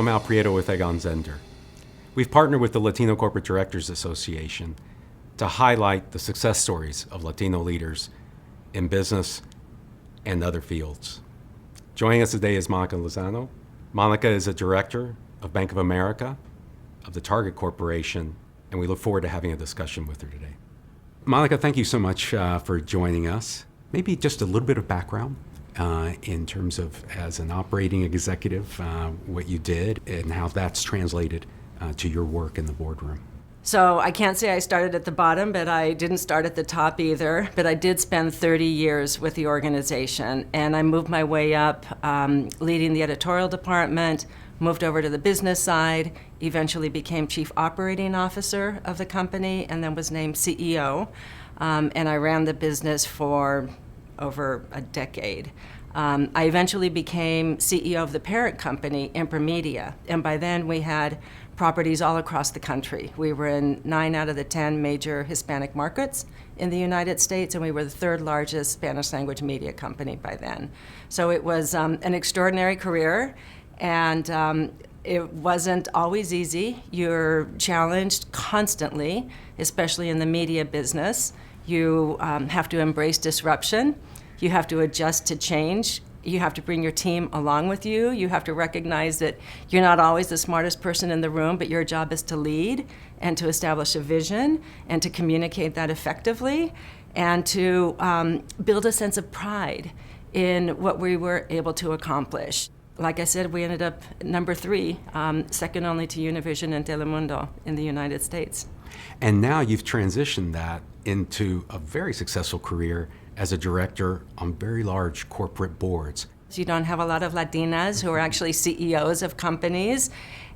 I'm Prieto with Egon Zehnder. We've partnered with the Latino Corporate Directors Association to highlight the success stories of Latino leaders in business and other fields. Joining us today is Monica Lozano. Monica is a director of Bank of America, of the Target Corporation, and we look forward to having a discussion with her today. Monica, thank you so much for joining us. Maybe just a little bit of background in terms of, as an operating executive, what you did and how that's translated to your work in the boardroom. So I can't say I started at the bottom, but I didn't start at the top either. But I did spend 30 years with the organization, and I moved my way up leading the editorial department, moved over to the business side, eventually became chief operating officer of the company, and then was named CEO. And I ran the business for over a decade. I eventually became CEO of the parent company, Imprimedia, and by then we had properties all across the country. We were in 9 out of the 10 major Hispanic markets in the United States, and we were the third largest Spanish language media company by then. So it was an extraordinary career, and it wasn't always easy. You're challenged constantly, especially in the media business. You have to embrace disruption. You have to adjust to change. You have to bring your team along with you. You have to recognize that you're not always the smartest person in the room, but your job is to lead and to establish a vision and to communicate that effectively and to build a sense of pride in what we were able to accomplish. Like I said, we ended up number 3, second only to Univision and Telemundo in the United States. And now you've transitioned that into a very successful career as a director on very large corporate boards. You don't have a lot of Latinas who are actually CEOs of companies.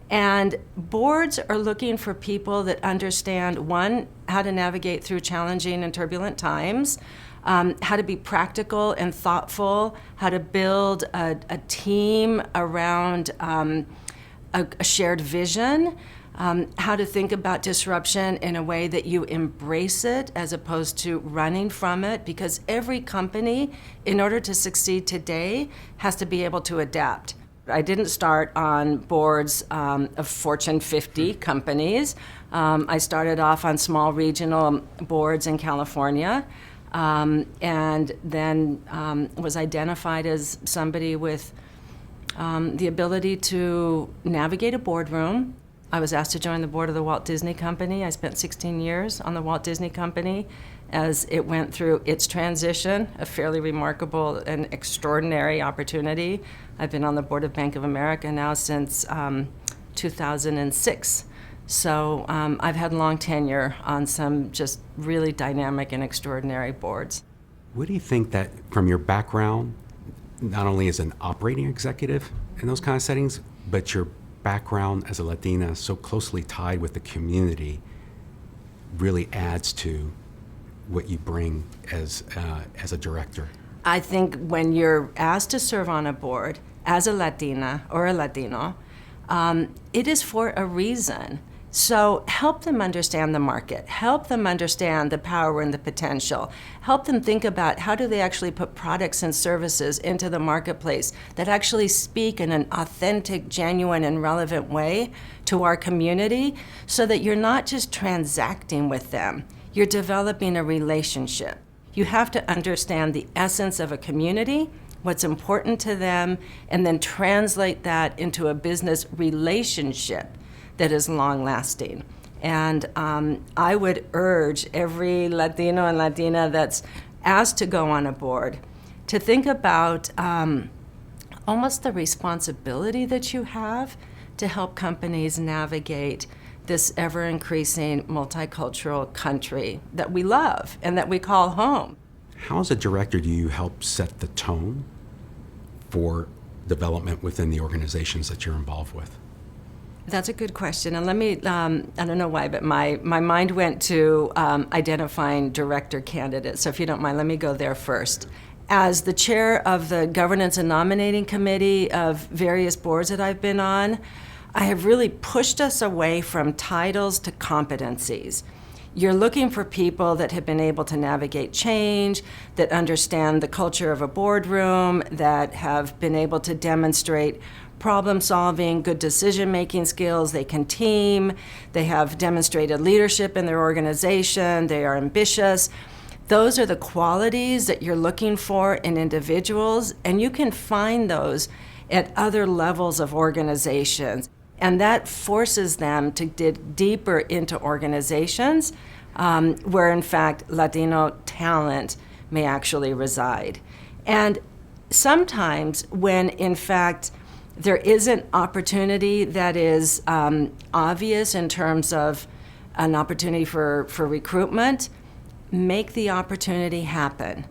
And boards are looking for people that understand, one, how to navigate through challenging and turbulent times, how to be practical and thoughtful, how to build a team around a shared vision, how to think about disruption in a way that you embrace it as opposed to running from it, because every company, in order to succeed today, has to be able to adapt. I didn't start on boards of Fortune 50 companies. I started off on small regional boards in California, and then was identified as somebody with the ability to navigate a boardroom. I was asked to join the board of the Walt Disney Company. I spent 16 years on the Walt Disney Company as it went through its transition, a fairly remarkable and extraordinary opportunity. I've been on the board of Bank of America now since 2006. So I've had long tenure on some just really dynamic and extraordinary boards. What do you think that, from your background, not only as an operating executive in those kind of settings, but your background as a Latina so closely tied with the community, really adds to what you bring as a director? I think when you're asked to serve on a board as a Latina or a Latino, it is for a reason. So help them understand the market, help them understand the power and the potential, help them think about how do they actually put products and services into the marketplace that actually speak in an authentic, genuine, and relevant way to our community, so that you're not just transacting with them, you're developing a relationship. You have to understand the essence of a community, what's important to them, and then translate that into a business relationship that is long-lasting. And I would urge every Latino and Latina that's asked to go on a board to think about almost the responsibility that you have to help companies navigate this ever-increasing multicultural country that we love and that we call home. How, as a director, do you help set the tone for development within the organizations that you're involved with? That's a good question, and let me, I don't know why, but my mind went to identifying director candidates, so if you don't mind, let me go there first. As the chair of the governance and nominating committee of various boards that I've been on, I have really pushed us away from titles to competencies. You're looking for people that have been able to navigate change, that understand the culture of a boardroom, that have been able to demonstrate problem solving, good decision making skills. They can team, they have demonstrated leadership in their organization, they are ambitious. Those are the qualities that you're looking for in individuals, and you can find those at other levels of organizations. And that forces them to dig deeper into organizations where, in fact, Latino talent may actually reside. And sometimes when, in fact, there is an opportunity that is obvious in terms of an opportunity for recruitment, make the opportunity happen.